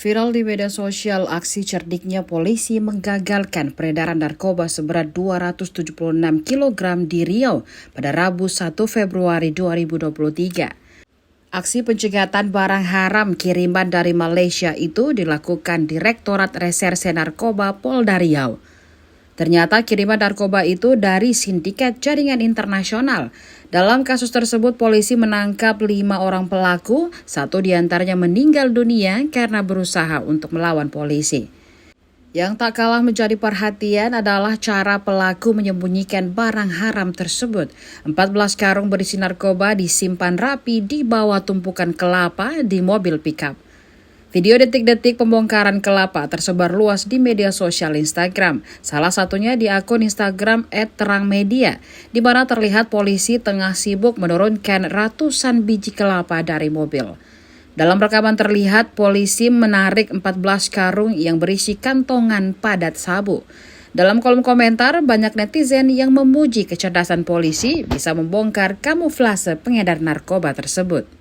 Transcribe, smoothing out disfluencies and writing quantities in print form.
Viral di media sosial, aksi cerdiknya polisi menggagalkan peredaran narkoba seberat 276 kg di Riau pada Rabu 1 Februari 2023. Aksi pencegatan barang haram kiriman dari Malaysia itu dilakukan Direktorat Reserse Narkoba Polda Riau. Ternyata kiriman narkoba itu dari sindikat jaringan internasional. Dalam kasus tersebut, polisi menangkap 5 orang pelaku, 1 diantaranya meninggal dunia karena berusaha untuk melawan polisi. Yang tak kalah menjadi perhatian adalah cara pelaku menyembunyikan barang haram tersebut. 14 karung berisi narkoba disimpan rapi di bawah tumpukan kelapa di mobil pickup. Video detik-detik pembongkaran kelapa tersebar luas di media sosial Instagram. Salah satunya di akun Instagram @terangmedia, di mana terlihat polisi tengah sibuk menurunkan ratusan biji kelapa dari mobil. Dalam rekaman terlihat polisi menarik 14 karung yang berisi kantongan padat sabu. Dalam kolom komentar, banyak netizen yang memuji kecerdasan polisi bisa membongkar kamuflase pengedar narkoba tersebut.